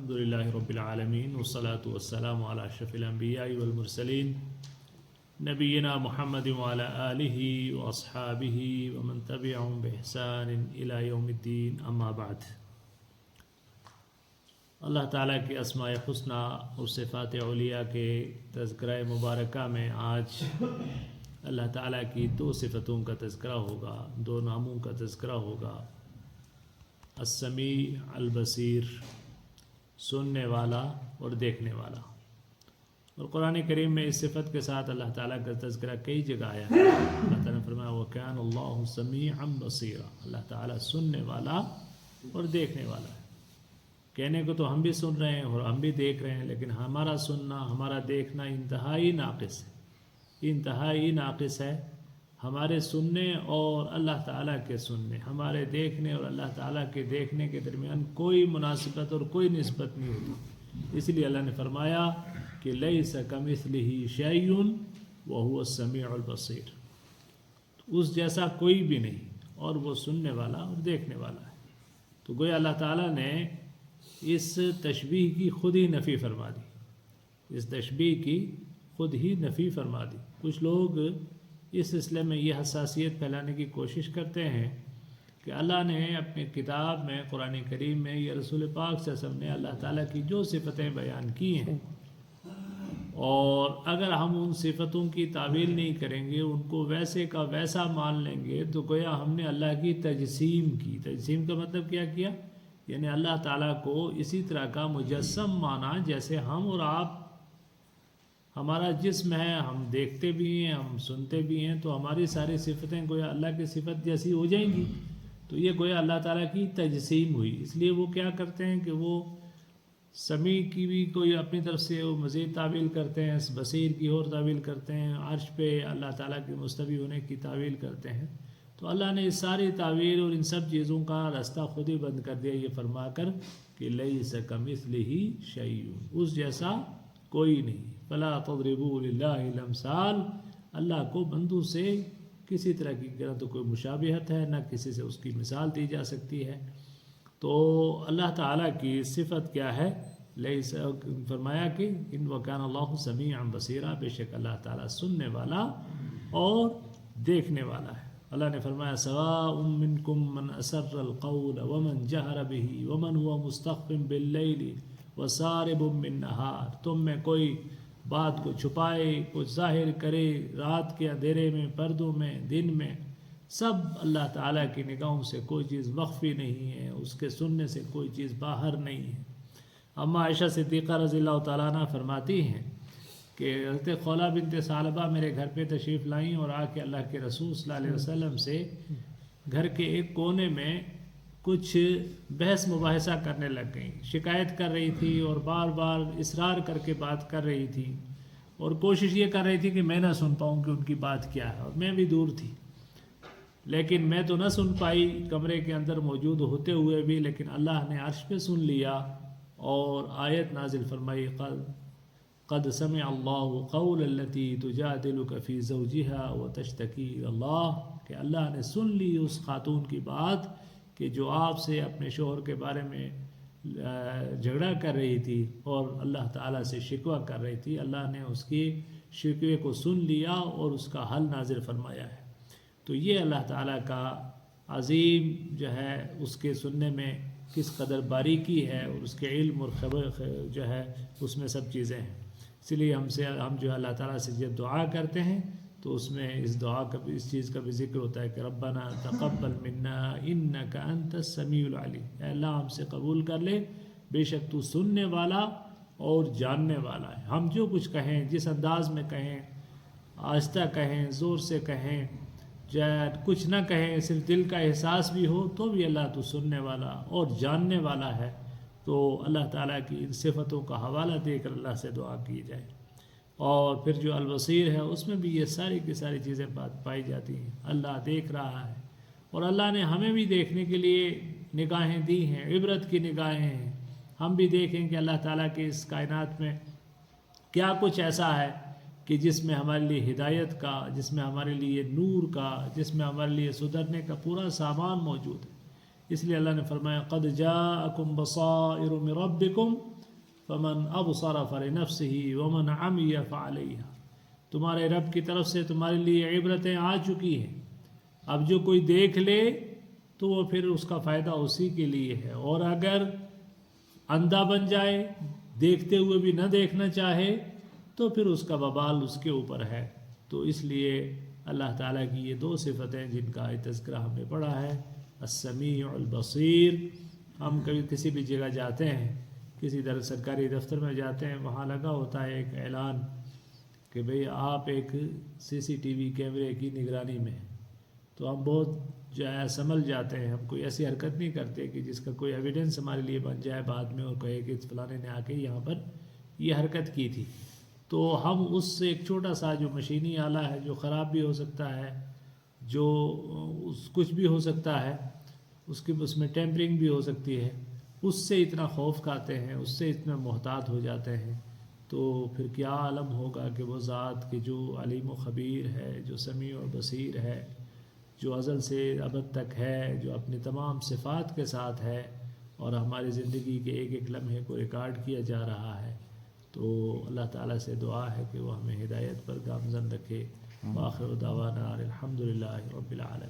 الحمدللہ رب العالمین والصلاة والسلام علی اشرف الانبیاء والمرسلین نبینا محمد وعلی آلہ واصحابہ ومن تبعهم بإحسان الی یوم الدین اما بعد۔ اللہ تعالیٰ کے اسماء حسنی اور صفات علیٰ کے تذکرہ مبارکہ میں آج اللہ تعالیٰ کی دو صفتوں کا تذکرہ ہوگا، دو ناموں کا تذکرہ ہوگا، السمیع البصیر، سننے والا اور دیکھنے والا۔ اور قرآن کریم میں اس صفت کے ساتھ اللہ تعالیٰ کا تذکرہ کئی جگہ آیا ہے۔ اللہ تعالیٰ نے فرمایا وَكَانَ اللَّهُ سَمِيعًا بَصِيرًا، اللہ تعالیٰ سننے والا اور دیکھنے والا ہے۔ کہنے کو تو ہم بھی سن رہے ہیں اور ہم بھی دیکھ رہے ہیں، لیکن ہمارا سننا، ہمارا دیکھنا انتہائی ناقص ہے، انتہائی ناقص ہے۔ ہمارے سننے اور اللہ تعالیٰ کے سننے، ہمارے دیکھنے اور اللہ تعالیٰ کے دیکھنے کے درمیان کوئی مناسبت اور کوئی نسبت نہیں ہوتی۔ اس لیے اللہ نے فرمایا کہ لیس کمثلہ شیء وہو السمیع البصیر، اس جیسا کوئی بھی نہیں اور وہ سننے والا اور دیکھنے والا ہے۔ تو گویا اللہ تعالیٰ نے اس تشبیہ کی خود ہی نفی فرما دی، اس تشبیہ کی خود ہی نفی فرما دی۔ کچھ لوگ اس سلسلے میں یہ حساسیت پھیلانے کی کوشش کرتے ہیں کہ اللہ نے اپنی کتاب میں، قرآن کریم میں، یا رسول پاک صلی اللہ علیہ وسلم نے اللہ تعالیٰ کی جو صفتیں بیان کی ہیں، اور اگر ہم ان صفتوں کی تعویل نہیں کریں گے، ان کو ویسے کا ویسا مان لیں گے، تو گویا ہم نے اللہ کی تجسیم کی۔ تجسیم کا مطلب کیا کیا؟ یعنی اللہ تعالیٰ کو اسی طرح کا مجسم مانا جیسے ہم اور آپ، ہمارا جسم ہے، ہم دیکھتے بھی ہیں، ہم سنتے بھی ہیں، تو ہماری ساری صفتیں گویا اللہ کی صفت جیسی ہو جائیں گی۔ تو یہ گویا اللہ تعالیٰ کی تجسیم ہوئی۔ اس لیے وہ کیا کرتے ہیں کہ وہ سمیع کی بھی کوئی اپنی طرف سے وہ مزید تعویل کرتے ہیں، بصیر کی اور تعویل کرتے ہیں، عرش پہ اللہ تعالیٰ کے مستوی ہونے کی تعویل کرتے ہیں۔ تو اللہ نے اس ساری تعویل اور ان سب چیزوں کا راستہ خود ہی بند کر دیا، یہ فرما کر کہ لیس کمثلہ شیء، اس جیسا کوئی نہیں۔ فلا تضربوا للہ الامثال، اللہ کو بندوں سے کسی طرح کی نہ تو کوئی مشابہت ہے، نہ کسی سے اس کی مثال دی جا سکتی ہے۔ تو اللہ تعالیٰ کی صفت کیا ہے؟ لیس، فرمایا کہ ان وکان اللہ سمیعا بصیرا، بے شک اللہ تعالیٰ سننے والا اور دیکھنے والا ہے۔ اللہ نے فرمایا سواء منکم من اسر القول ومن جہر به ومن هو مستخف باللیل وسارب بالنہار، تم میں کوئی بات کو چھپائے، کچھ ظاہر کرے، رات کے اندھیرے میں، پردوں میں، دن میں، سب اللہ تعالیٰ کی نگاہوں سے کوئی چیز مخفی نہیں ہے، اس کے سننے سے کوئی چیز باہر نہیں ہے۔ اما عائشہ صدیقہ رضی اللہ تعالیٰ عنہ فرماتی ہیں کہ حضرت خولہ بنت ثعلبہ میرے گھر پہ تشریف لائیں اور آ کے اللہ کے رسول صلی اللہ علیہ وسلم سے گھر کے ایک کونے میں کچھ بحث مباحثہ کرنے لگ گئیں، شکایت کر رہی تھی اور بار بار اصرار کر کے بات کر رہی تھی، اور کوشش یہ کر رہی تھی کہ میں نہ سن پاؤں کہ ان کی بات کیا ہے، اور میں بھی دور تھی، لیکن میں تو نہ سن پائی کمرے کے اندر موجود ہوتے ہوئے بھی، لیکن اللہ نے عرش پہ سن لیا اور آیت نازل فرمائی قد سمع اللہ قول التی تجادلک فی زوجہا وتشتکی الی اللہ، کہ اللہ نے سن لی اس خاتون کی بات کہ جو آپ سے اپنے شوہر کے بارے میں جھگڑا کر رہی تھی اور اللہ تعالیٰ سے شکوہ کر رہی تھی۔ اللہ نے اس کی شکوے کو سن لیا اور اس کا حل نازل فرمایا ہے۔ تو یہ اللہ تعالیٰ کا عظیم جو ہے اس کے سننے میں کس قدر باریکی ہے، اور اس کے علم اور خبر جو ہے اس میں سب چیزیں ہیں۔ اس لیے ہم جو اللہ تعالیٰ سے جب دعا کرتے ہیں تو اس میں اس دعا کا بھی، اس چیز کا بھی ذکر ہوتا ہے کہ ربنا تقبل منا انک انت السمیع العلیم، اے اللہ ہم سے قبول کر لے، بے شک تو سننے والا اور جاننے والا ہے۔ ہم جو کچھ کہیں، جس انداز میں کہیں، آہستہ کہیں، زور سے کہیں، کچھ نہ کہیں، صرف دل کا احساس بھی ہو، تو بھی اللہ تو سننے والا اور جاننے والا ہے۔ تو اللہ تعالیٰ کی ان صفتوں کا حوالہ دے کر اللہ سے دعا کی جائے۔ اور پھر جو البصیر ہے اس میں بھی یہ ساری کی ساری چیزیں پائی جاتی ہیں۔ اللہ دیکھ رہا ہے، اور اللہ نے ہمیں بھی دیکھنے کے لیے نگاہیں دی ہیں، عبرت کی نگاہیں ہیں۔ ہم بھی دیکھیں کہ اللہ تعالیٰ کے اس کائنات میں کیا کچھ ایسا ہے کہ جس میں ہمارے لیے ہدایت کا، جس میں ہمارے لیے نور کا، جس میں ہمارے لیے سدھرنے کا پورا سامان موجود ہے۔ اس لیے اللہ نے فرمایا قد جاءکم بصائر من ربکم فمن ابصر فلنفسه ومن عمي فعليها. تمہارے رب کی طرف سے تمہارے لیے عبرتیں آ چکی ہیں، اب جو کوئی دیکھ لے تو وہ پھر اس کا فائدہ اسی کے لیے ہے، اور اگر اندھا بن جائے دیکھتے ہوئے بھی نہ دیکھنا چاہے تو پھر اس کا وبال اس کے اوپر ہے. تو اس لیے اللہ تعالیٰ کی یہ دو صفتیں جن کا تذکرہ ہم نے پڑھا ہے، السمیع البصیر. ہم کبھی کسی بھی جگہ جاتے ہیں، کسی سرکاری دفتر میں جاتے ہیں، وہاں لگا ہوتا ہے ایک اعلان کہ بھئی آپ ایک CCTV کیمرے کی نگرانی میں ہیں. تو ہم بہت جو ہے سنبھل جاتے ہیں، ہم کوئی ایسی حرکت نہیں کرتے کہ جس کا کوئی ایویڈنس ہمارے لیے بن جائے بعد میں اور کہے کہ فلانے نے آ کے یہاں پر یہ حرکت کی تھی. تو ہم اس سے ایک چھوٹا سا جو مشینی آلہ ہے جو خراب بھی ہو سکتا ہے، جو کچھ بھی ہو سکتا ہے، اس میں ٹیمپرنگ بھی ہو سکتی ہے، اس سے اتنا خوف کھاتے ہیں، اس سے اتنا محتاط ہو جاتے ہیں. تو پھر کیا عالم ہوگا کہ وہ ذات کہ جو علیم و خبیر ہے، جو سمیع و بصیر ہے، جو ازل سے ابد تک ہے، جو اپنے تمام صفات کے ساتھ ہے اور ہماری زندگی کے ایک ایک لمحے کو ریکارڈ کیا جا رہا ہے. تو اللہ تعالیٰ سے دعا ہے کہ وہ ہمیں ہدایت پر گامزن رکھے. وآخر دعوانا الحمدللہ رب العالمین.